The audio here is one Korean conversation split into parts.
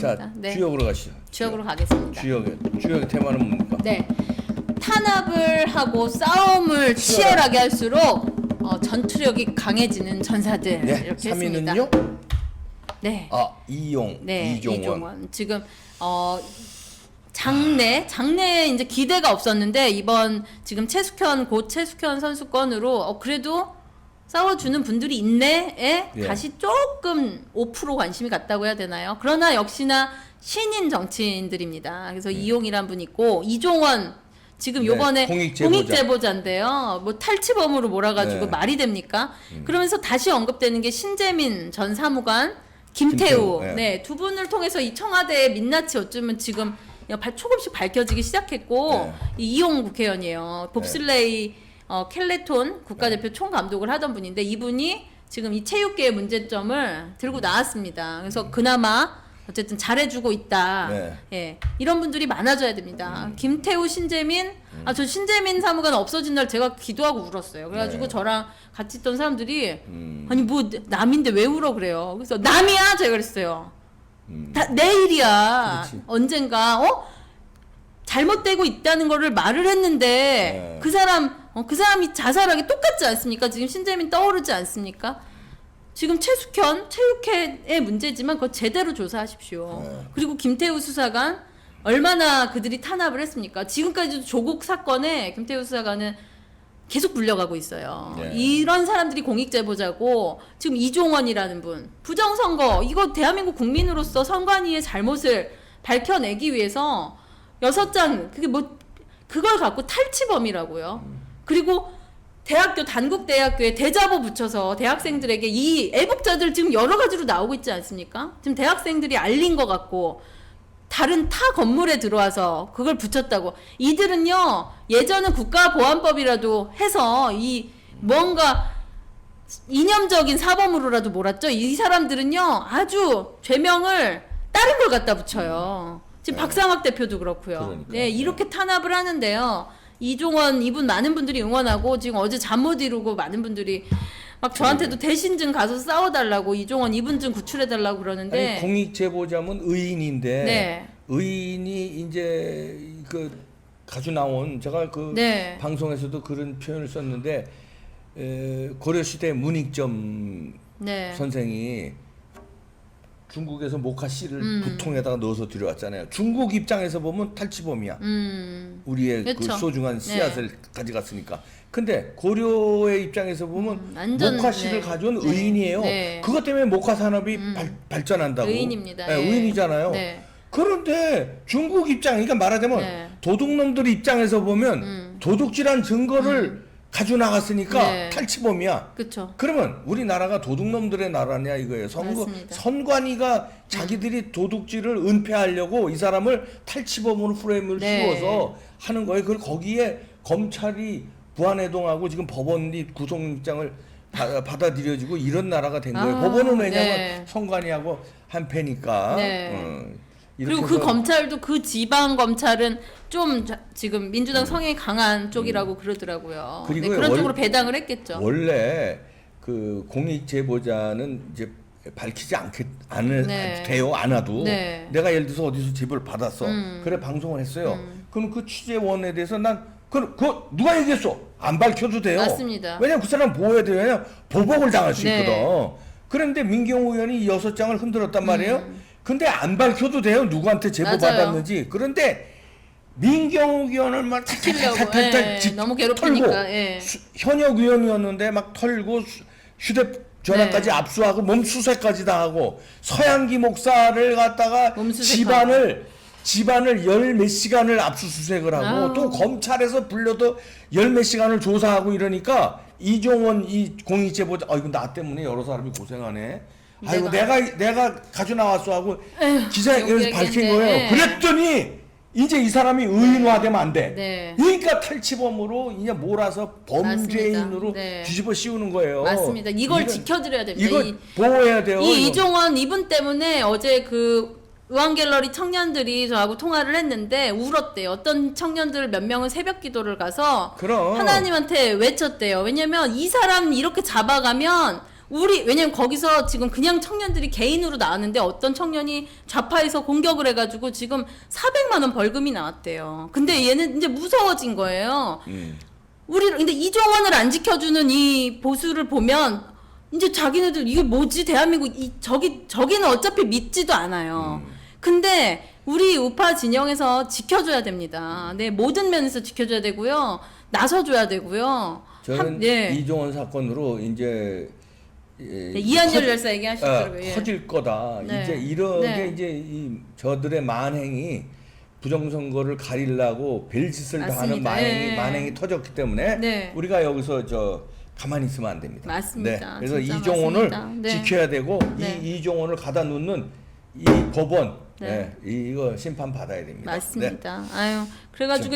하겠습니다. 자, 네. 주역으로 가시죠. 주역으로 가겠습니다. 주역의 테마는 뭡니까? 네. 탄압을 하고 싸움을 치열하게 할수록 전투력이 강해지는 전사들 네. 이렇게 했습니다. 3위는요? 네. 이용, 네. 이종원. 지금 장래에 이제 기대가 없었는데 이번 지금 최숙현 선수권으로 그래도 싸워주는 분들이 있네에 예. 다시 조금 5% 관심이 갔다고 해야 되나요? 그러나 역시나 신인 정치인들입니다. 그래서 이용이란 분 있고 이종원 지금 네, 요번에 공익제보자. 공익제보자인데요. 뭐 탈취범으로 몰아가지고 네. 말이 됩니까? 그러면서 다시 언급되는 게 신재민 전 사무관, 김태우. 네. 네, 두 분을 통해서 이 청와대의 민낯이 어쩌면 지금 조금씩 밝혀지기 시작했고 네. 이용 국회의원이에요. 봅슬레이 켈레톤 국가대표 총감독을 하던 분인데 이분이 지금 이 체육계의 문제점을 들고 나왔습니다. 그래서 그나마 어쨌든 잘해주고 있다. 네. 예, 이런 분들이 많아져야 됩니다. 김태우, 신재민, 저 신재민 사무관 없어진 날 제가 기도하고 울었어요. 그래가지고 네. 저랑 같이 있던 사람들이 아니 뭐 남인데 왜 울어 그래요. 그래서 남이야 제가 그랬어요. 내일이야. 그렇지. 언젠가 잘못되고 있다는 거를 말을 했는데 네. 그 사람이 자살하기 똑같지 않습니까? 지금 신재민 떠오르지 않습니까? 지금 체육회의 문제지만 그거 제대로 조사하십시오. 네. 그리고 김태우 수사관 얼마나 그들이 탄압을 했습니까? 지금까지도 조국 사건에 김태우 수사관은 계속 불려가고 있어요. 네. 이런 사람들이 공익제보자고 지금 이종원이라는 분 부정선거 이거 대한민국 국민으로서 선관위의 잘못을 밝혀내기 위해서 6장 그걸 갖고 탈취범이라고요. 그리고 단국대학교에 대자보 붙여서 대학생들에게 이 애국자들 지금 여러 가지로 나오고 있지 않습니까? 지금 대학생들이 알린 것 같고 다른 타 건물에 들어와서 그걸 붙였다고. 이들은요 예전은 국가보안법이라도 해서 이 뭔가 이념적인 사범으로라도 몰았죠. 이 사람들은요 아주 죄명을 다른 걸 갖다 붙여요. 지금 네. 박상학 대표도 그렇고요. 그러니까요. 네, 이렇게 탄압을 하는데요. 이종원 이분 많은 분들이 응원하고 지금 어제 잠 못 이루고 많은 분들이 막 저한테도 대신 좀 가서 싸워달라고 이종원 이분 좀 구출해달라고 그러는데 아니, 공익제보자면 의인인데 네. 의인이 이제 가수 나온 제가 네. 방송에서도 그런 표현을 썼는데 고려시대 문익점 네. 선생이 중국에서 모카 씨를 부통에다가 넣어서 들여왔잖아요. 중국 입장에서 보면 탈취범이야. 우리의 그 그쵸. 소중한 네. 씨앗을 가져갔으니까. 근데 고려의 입장에서 보면 완전, 모카 씨를 네. 가져온 네. 의인이에요. 네. 그것 때문에 모카 산업이 발전한다고. 의인입니다. 네, 예. 의인이잖아요. 네. 그런데 중국 입장, 그러니까 말하자면 네. 도둑놈들 입장에서 보면 도둑질한 증거를 가져 나갔으니까 네. 탈취범이야. 그렇죠. 그러면 우리나라가 도둑놈들의 나라냐 이거예요. 맞습니다. 선관위가 자기들이 도둑질을 은폐하려고 이 사람을 탈취범으로 프레임을 네. 씌워서 하는 거예요. 그걸 거기에 검찰이 부안해동하고 지금 법원이 구속영장을 받아들여지고 이런 나라가 된 거예요. 법원은 왜냐면 네. 선관위하고 한 패니까. 네. 이렇게 그리고 그 해서 검찰도 그 지방 검찰은 좀 지금 민주당 성향이 강한 쪽이라고 그러더라고요. 그리고 네, 그런 쪽으로 배당을 했겠죠. 원래 그 공익 제보자는 이제 밝히지 네. 돼요. 않아도 네. 내가 예를 들어서 어디서 제보를 받았어. 그래 방송을 했어요. 그럼 그 취재원에 대해서 난 그거 누가 얘기했어? 안 밝혀도 돼요. 맞습니다. 왜냐면 그 사람 보호해야 돼요. 왜냐면 보복을 당할 수 네. 있거든. 그런데 민경호 의원이 6장을 흔들었단 말이에요. 근데 안 밝혀도 돼요. 누구한테 제보 맞아요. 받았는지. 그런데 민경욱 의원을 막 지키려고, 탈탈탈탈 예, 너무 괴롭히니까, 털고 예. 현역 의원이었는데 막 털고 휴대전화까지 네. 압수하고 몸수색까지 다 하고 서양기 목사를 갖다가 몸수색하고. 집안을 열 몇 시간을 압수수색을 하고 아우. 또 검찰에서 불려도 열 몇 시간을 조사하고 이러니까 이종원 이 공익제보자 이거 나 때문에 여러 사람이 고생하네. 아이고 내가 가져 나왔어 하고 기자회견에서 밝힌 거예요. 네. 그랬더니 이제 이 사람이 의인화되면 안 돼. 네. 그러니까 탈취범으로 이제 몰아서 범죄인으로 네. 뒤집어 씌우는 거예요. 맞습니다. 이걸 지켜드려야 됩니다. 이거 보호해야 돼요. 이 이종원 이분 때문에 어제 그 의왕갤러리 청년들이 저하고 통화를 했는데 울었대요. 어떤 청년들 몇 명은 새벽 기도를 가서 그럼. 하나님한테 외쳤대요. 왜냐면 이 사람 이렇게 잡아가면 왜냐면 거기서 지금 그냥 청년들이 개인으로 나왔는데 어떤 청년이 좌파에서 공격을 해가지고 지금 400만 원 벌금이 나왔대요. 근데 얘는 이제 무서워진 거예요. 근데 이종원을 안 지켜주는 이 보수를 보면 이제 자기네들 이게 뭐지 대한민국 저기는 어차피 믿지도 않아요. 근데 우리 우파 진영에서 지켜줘야 됩니다. 네, 모든 면에서 지켜줘야 되고요. 나서줘야 되고요. 저는 네. 이종원 사건으로 이제 네, 이한열 열사 얘기하시더라고요. 예. 커질 거다. 네. 이제 이렇게 네. 이제 저들의 만행이 부정선거를 가리려고 별짓을 다 하는 맞습니다. 예. 만행이 터졌기 때문에 네. 우리가 여기서 가만히 있으면 안 됩니다. 맞습니다. 네. 그래서 진짜 이종원을 맞습니다. 네. 지켜야 되고 네. 이종원을 가다 놓는 이 법원 네. 이거 심판 받아야 됩니다. 맞습니다. 아유, 그래가지고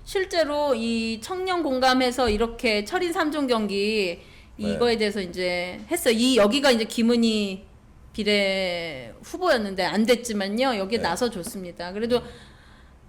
실제로 이 청년 공감해서 이렇게 철인 3종 경기 이거에 대해서 이제 했어요. 여기가 이제 김은희 비례 후보였는데 안 됐지만요. 여기에 나서 줬습니다. 그래도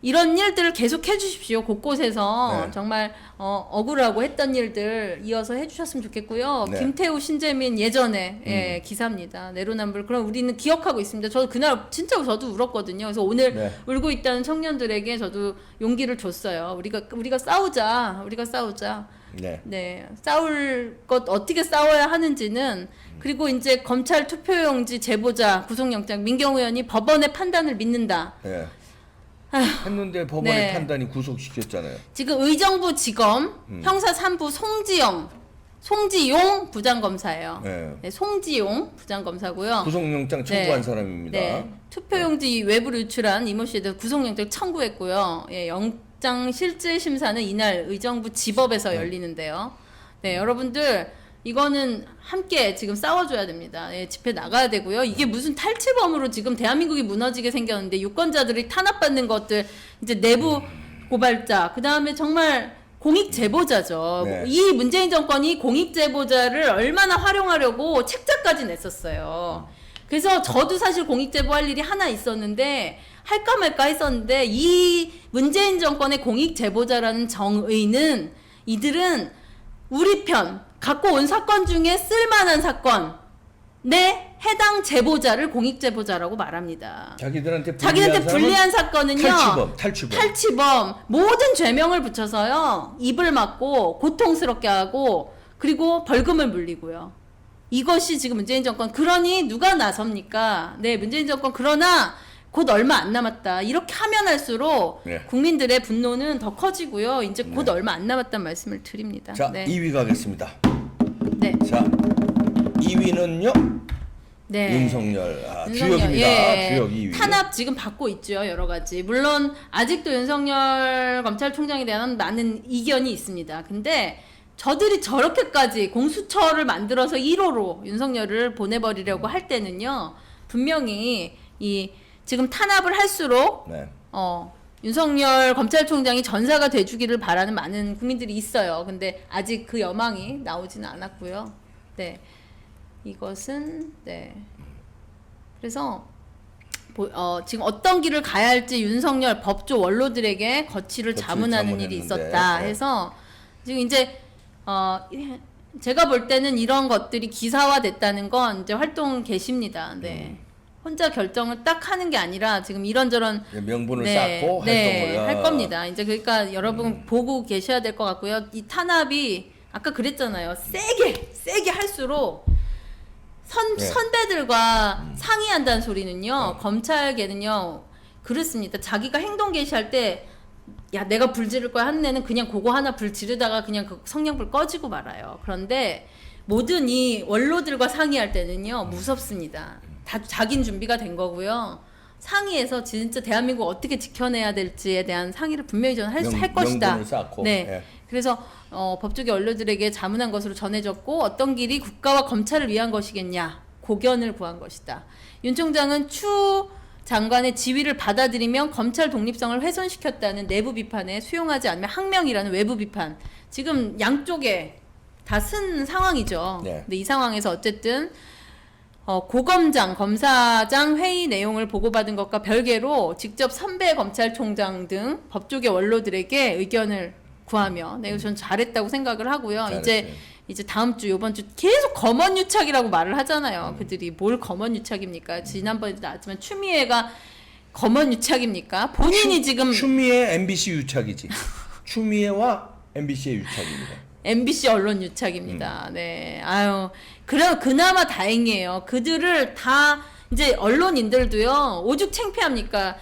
이런 일들을 계속 해주십시오. 곳곳에서 네. 정말 억울하고 했던 일들 이어서 해주셨으면 좋겠고요. 네. 김태우, 신재민 예전에 예, 기사입니다. 내로남불. 그럼 우리는 기억하고 있습니다. 저도 그날 진짜 저도 울었거든요. 그래서 오늘 네. 울고 있다는 청년들에게 저도 용기를 줬어요. 우리가 싸우자. 우리가 싸우자. 네. 네, 싸울 것 어떻게 싸워야 하는지는 그리고 이제 검찰 투표용지 제보자 구속영장 민경우 의원이 법원의 판단을 믿는다. 네. 했는데 법원의 네. 판단이 구속시켰잖아요. 지금 의정부 지검 형사 3부 송지용 부장검사예요. 네. 네, 송지용 부장검사고요. 구속영장 청구한 네. 사람입니다. 네, 투표용지 외부로 유출한 이모 씨에 대해서 구속영장 청구했고요. 예, 영장 실질 심사는 이날 의정부 지법에서 열리는데요. 네, 여러분들 이거는 함께 지금 싸워줘야 됩니다. 예, 집회 나가야 되고요. 이게 무슨 탈취범으로 지금 대한민국이 무너지게 생겼는데 유권자들이 탄압받는 것들 이제 내부 고발자 그 다음에 정말 공익 제보자죠. 네. 이 문재인 정권이 공익 제보자를 얼마나 활용하려고 책자까지 냈었어요. 그래서 저도 사실 공익 제보할 일이 하나 있었는데 할까 말까 했었는데 이 문재인 정권의 공익 제보자라는 정의는 이들은 우리 편 갖고 온 사건 중에 쓸만한 사건에 해당 제보자를 공익 제보자라고 말합니다. 자기들한테 불리한 사건은요. 탈취범. 모든 죄명을 붙여서요. 입을 막고 고통스럽게 하고 그리고 벌금을 물리고요. 이것이 지금 문재인 정권. 그러니 누가 나섭니까? 네, 문재인 정권. 그러나 곧 얼마 안 남았다. 이렇게 하면 할수록 네. 국민들의 분노는 더 커지고요. 이제 곧 네. 얼마 안 남았다는 말씀을 드립니다. 자, 네. 2위 가겠습니다. 네. 자, 2위는요. 네. 윤석열. 주역입니다. 예. 주역 2위. 탄압 지금 받고 있죠. 여러 가지. 물론 아직도 윤석열 검찰총장에 대한 많은 이견이 있습니다. 근데 저들이 저렇게까지 공수처를 만들어서 1호로 윤석열을 보내버리려고 할 때는요. 분명히 지금 탄압을 할수록 네. 윤석열 검찰총장이 전사가 돼주기를 바라는 많은 국민들이 있어요. 근데 아직 그 여망이 나오지는 않았고요. 네. 이것은 네. 그래서 지금 어떤 길을 가야 할지 윤석열 법조 원로들에게 거취를 자문하는 일이 있었다 네. 해서 지금 이제 제가 볼 때는 이런 것들이 기사화됐다는 건 이제 활동 개시입니다. 네. 혼자 결정을 딱 하는 게 아니라 지금 이런저런 명분을 쌓고 활동을 할 겁니다. 이제 그러니까 여러분 보고 계셔야 될 것 같고요. 이 탄압이 아까 그랬잖아요. 세게 할수록 선배들과 상의한다는 소리는요. 검찰계는요. 그렇습니다. 자기가 행동 개시할 때 야 내가 불 지를 거야 하는 애는 그냥 그거 하나 불 지르다가 그냥 그 성냥불 꺼지고 말아요. 그런데 모든 이 원로들과 상의할 때는요. 무섭습니다. 다 자긴 준비가 된 거고요. 상의해서 진짜 대한민국 어떻게 지켜내야 될지에 대한 상의를 분명히 저는 할 것이다. 명분을 쌓고. 네. 예. 그래서 법조계 원로들에게 자문한 것으로 전해졌고 어떤 길이 국가와 검찰을 위한 것이겠냐 고견을 구한 것이다. 윤 총장은 추 장관의 지위를 받아들이면 검찰 독립성을 훼손시켰다는 내부 비판에 수용하지 않으면 항명이라는 외부 비판. 지금 양쪽에 다 쓴 상황이죠. 네. 근데 이 상황에서 어쨌든 고검장, 검사장 회의 내용을 보고받은 것과 별개로 직접 선배 검찰총장 등 법조계 원로들에게 의견을 구하며 네, 저는 잘했다고 생각을 하고요. 잘했어요. 이제 이제 다음 주 요번 주 계속 검언유착이라고 말을 하잖아요. 그들이 뭘 검언유착입니까? 지난번에도 나왔지만 추미애가 검언유착입니까? 본인이 지금 추미애 MBC 유착이지. 추미애와 MBC의 유착입니다. MBC 언론 유착입니다. 네. 아유. 그래 그나마 다행이에요. 그들을 다 이제 언론인들도요. 오죽 창피합니까?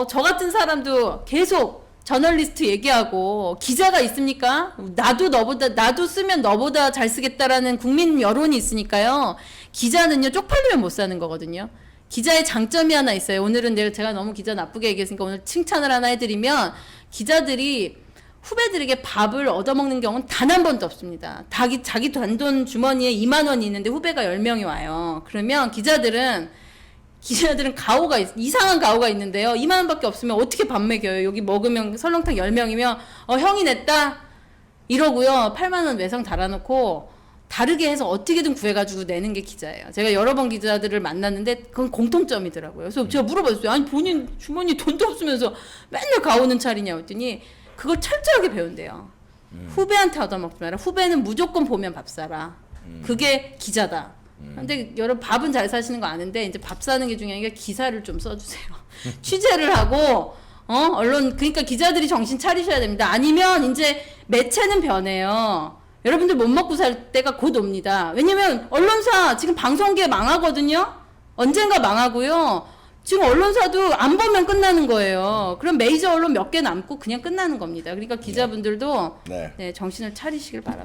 저 같은 사람도 계속 저널리스트 얘기하고 기자가 있습니까? 나도 쓰면 너보다 잘 쓰겠다라는 국민 여론이 있으니까요. 기자는요. 쪽팔리면 못 사는 거거든요. 기자의 장점이 하나 있어요. 오늘은 제가 너무 기자 나쁘게 얘기했으니까 오늘 칭찬을 하나 해드리면 기자들이 후배들에게 밥을 얻어먹는 경우는 단 한 번도 없습니다. 자기 단돈 주머니에 2만 원이 있는데 후배가 10명이 와요. 그러면 기자들은 가오가 이상한 가오가 있는데요. 2만 원밖에 없으면 어떻게 밥 먹여요? 여기 먹으면 설렁탕 10명이면 형이 냈다 이러고요. 8만 원 외상 달아놓고 다르게 해서 어떻게든 구해가지고 내는 게 기자예요. 제가 여러 번 기자들을 만났는데 그건 공통점이더라고요. 그래서 제가 물어봤어요. 아니 본인 주머니 돈도 없으면서 맨날 가오는 차리냐 했더니 그걸 철저하게 배운대요. 후배한테 얻어먹지 마라. 후배는 무조건 보면 밥 사라. 그게 기자다. 근데 여러분 밥은 잘 사시는 거 아는데 이제 밥 사는 게 중요한 게 기사를 좀 써주세요. 취재를 하고 언론 그러니까 기자들이 정신 차리셔야 됩니다. 아니면 이제 매체는 변해요. 여러분들 못 먹고 살 때가 곧 옵니다. 왜냐면 언론사 지금 방송계 망하거든요. 언젠가 망하고요. 지금 언론사도 안 보면 끝나는 거예요. 그럼 메이저 언론 몇 개 남고 그냥 끝나는 겁니다. 그러니까 기자분들도 네. 네, 정신을 차리시길 바랍니다.